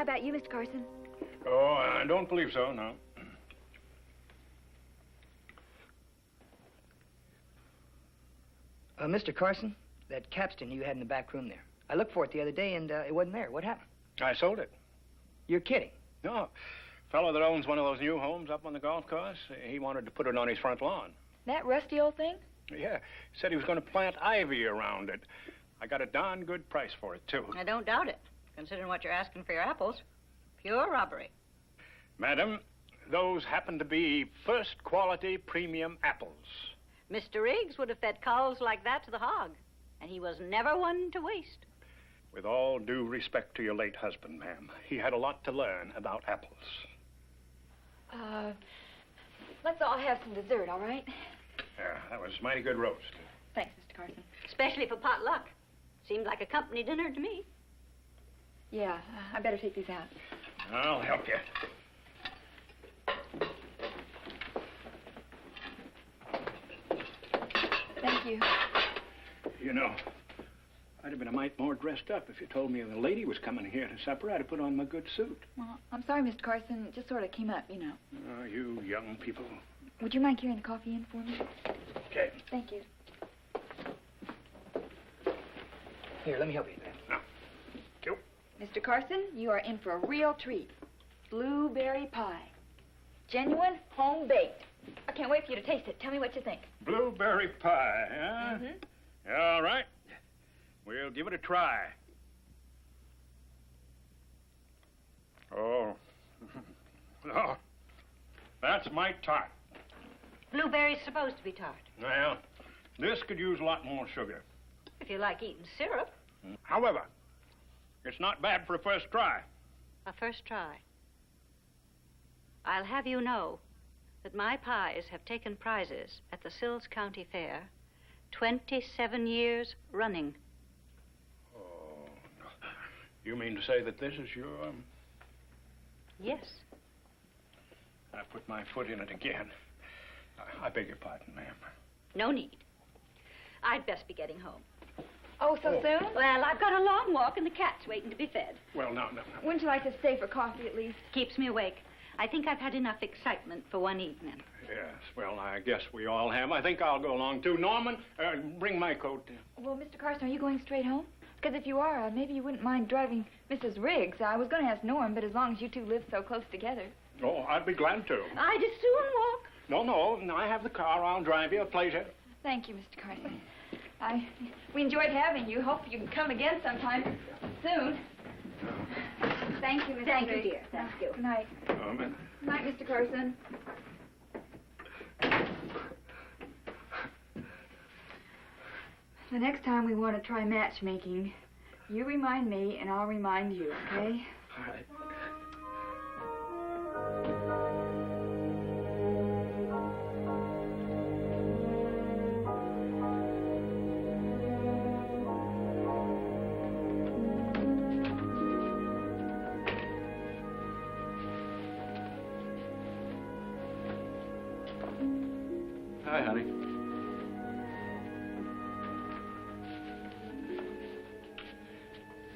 about you, Mr. Carson? Oh, I don't believe so, no. Mr. Carson, that capstan you had in the back room there. I looked for it the other day, and it wasn't there. What happened? I sold it. You're kidding. No. Fellow that owns one of those new homes up on the golf course, he wanted to put it on his front lawn. That rusty old thing? Yeah. Said he was going to plant ivy around it. I got a darn good price for it, too. I don't doubt it, considering what you're asking for your apples. Pure robbery. Madam, those happen to be first-quality premium apples. Mr. Riggs would have fed cows like that to the hog, and he was never one to waste. With all due respect to your late husband, ma'am, he had a lot to learn about apples. Let's all have some dessert, all right? Yeah, that was mighty good roast. Thanks, Mr. Carson. Especially for potluck. Seemed like a company dinner to me. Yeah, I better take these out. I'll help you. Thank you. You know, I'd have been a mite more dressed up if you told me the lady was coming here to supper. I'd have put on my good suit. Well, I'm sorry, Mr. Carson. It just sort of came up, you know. Oh, you young people. Would you mind carrying the coffee in for me? Okay. Thank you. Here, let me help you. Now, you. Mr. Carson, you are in for a real treat. Blueberry pie. Genuine, home-baked. I can't wait for you to taste it. Tell me what you think. Blueberry pie, huh? Mm-hmm. All right. We'll give it a try. Oh. Oh. That's my tart. Blueberry's supposed to be tart. Well, this could use a lot more sugar. If you like eating syrup. However, it's not bad for a first try. A first try. I'll have you know that my pies have taken prizes at the Sills County Fair 27 years running. Oh, no. You mean to say that this is your... Yes. I put my foot in it again. I beg your pardon, ma'am. No need. I'd best be getting home. Oh, so soon? Well, I've got a long walk and the cat's waiting to be fed. Well, no. Wouldn't you like to stay for coffee at least? Keeps me awake. I think I've had enough excitement for one evening. Yes, well, I guess we all have. I think I'll go along, too. Norman, bring my coat. Well, Mr. Carson, are you going straight home? Because if you are, maybe you wouldn't mind driving Mrs. Riggs. I was going to ask Norm, but as long as you two live so close together. Oh, I'd be glad to. I'd as soon walk. No, I have the car. I'll drive you. A pleasure. Thank you, Mr. Carson. We enjoyed having you. Hope you can come again sometime soon. Thank you, Mr. Thank you, Riggs. dear. Thank you. Good night. Good Night, Mr. Carson. The next time we want to try matchmaking, you remind me and I'll remind you, okay? All right. Hi, honey.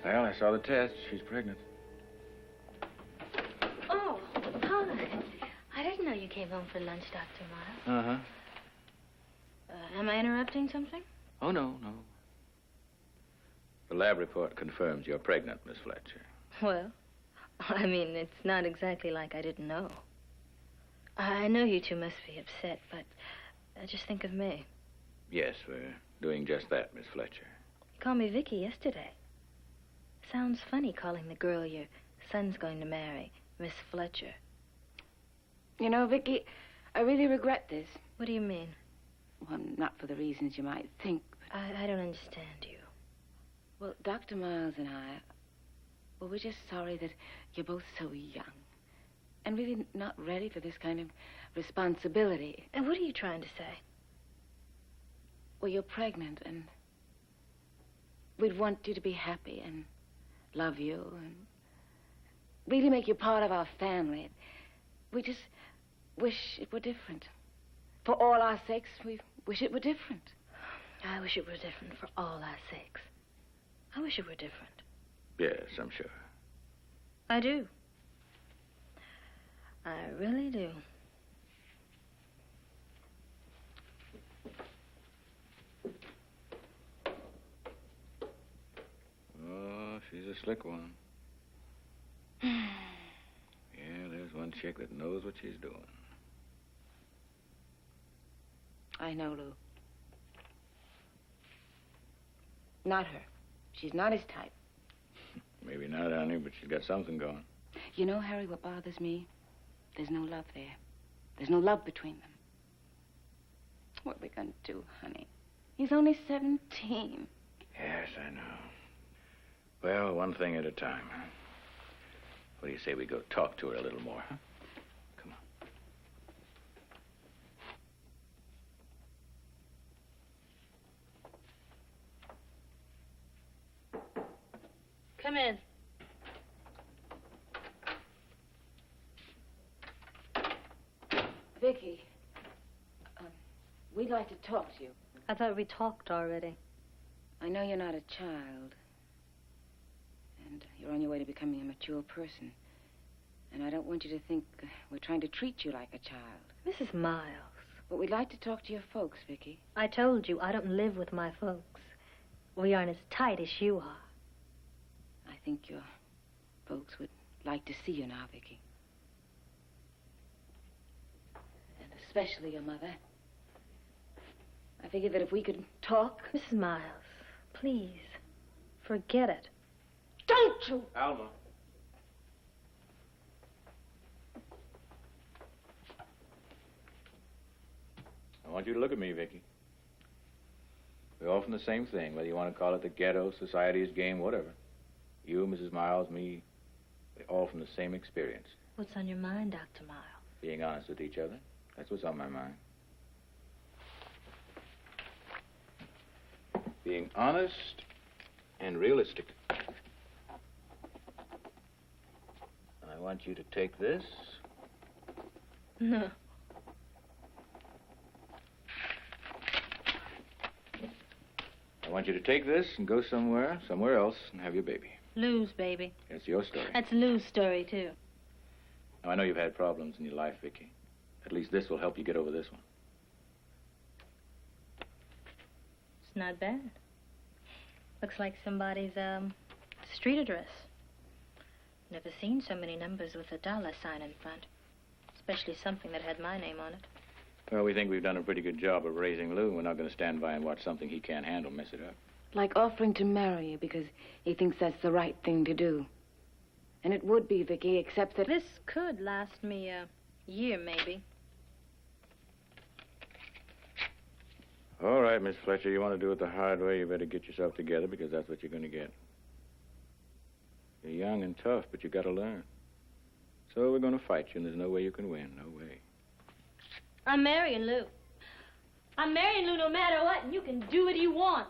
Well, I saw the test. She's pregnant. Oh, hi. I didn't know you came home for lunch, Dr. Miles. Uh-huh. Am I interrupting something? Oh, no. The lab report confirms you're pregnant, Miss Fletcher. Well, I mean, it's not exactly like I didn't know. I know you two must be upset, but just think of me. Yes, we're doing just that, Miss Fletcher. You called me Vickie yesterday. Sounds funny calling the girl your son's going to marry Miss Fletcher. You know, Vickie, I really regret this. What do you mean? Well, not for the reasons you might think. I don't understand you. Well, Dr. Miles and I, well, we're just sorry that you're both so young and really not ready for this kind of responsibility. And what are you trying to say? Well, you're pregnant, and we'd want you to be happy and love you and really make you part of our family. We just wish it were different. For all our sakes, we wish it were different. I wish it were different for all our sakes. I wish it were different. Yes, I'm sure. I do. I really do. Oh, she's a slick one. Yeah, there's one chick that knows what she's doing. I know, Lou. Not her. She's not his type. Maybe not, honey, but she's got something going. You know, Harry, what bothers me? There's no love there. There's no love between them. What are we going to do, honey? He's only 17. Yes, I know. Well, one thing at a time, huh? What do you say we go talk to her a little more, huh? Come on. Come in. Vickie, we'd like to talk to you. I thought we talked already. I know you're not a child. And you're on your way to becoming a mature person. And I don't want you to think we're trying to treat you like a child. Mrs. Miles. But we'd like to talk to your folks, Vickie. I told you I don't live with my folks. We aren't as tight as you are. I think your folks would like to see you now, Vickie. And especially your mother. I figured that if we could talk... Mrs. Miles, please, forget it. Don't you! Alma. I want you to look at me, Vickie. We're all from the same thing, whether you want to call it the ghetto, society's game, whatever. You, Mrs. Miles, me, we're all from the same experience. What's on your mind, Dr. Miles? Being honest with each other. That's what's on my mind. Being honest and realistic. I want you to take this. No. I want you to take this and go somewhere else, and have your baby. Lou's baby. It's your story. That's Lou's story, too. Now, I know you've had problems in your life, Vickie. At least this will help you get over this one. It's not bad. Looks like somebody's, street address. Never seen so many numbers with a dollar sign in front. Especially something that had my name on it. Well, we think we've done a pretty good job of raising Lou. We're not going to stand by and watch something he can't handle mess it up. Like offering to marry you because he thinks that's the right thing to do. And it would be, Vickie, except that... This could last me a year, maybe. All right, Miss Fletcher, you want to do it the hard way, you better get yourself together because that's what you're going to get. You're young and tough, but you got to learn. So we're going to fight you, and there's no way you can win. No way. I'm marrying Lou. I'm marrying Lou no matter what, and you can do what you want.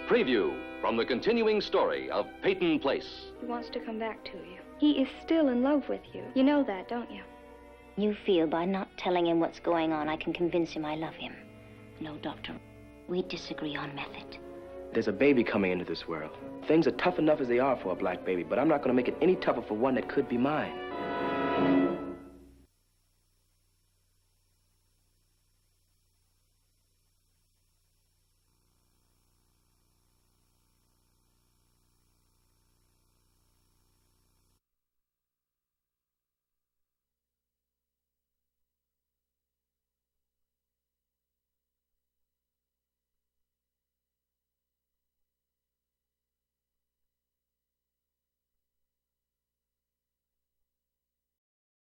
Preview from the continuing story of Peyton Place. He wants to come back to you. He is still in love with you. You know that, don't you? You feel by not telling him what's going on, I can convince him I love him. No, Doctor, we disagree on method. There's a baby coming into this world. Things are tough enough as they are for a black baby, but I'm not going to make it any tougher for one that could be mine.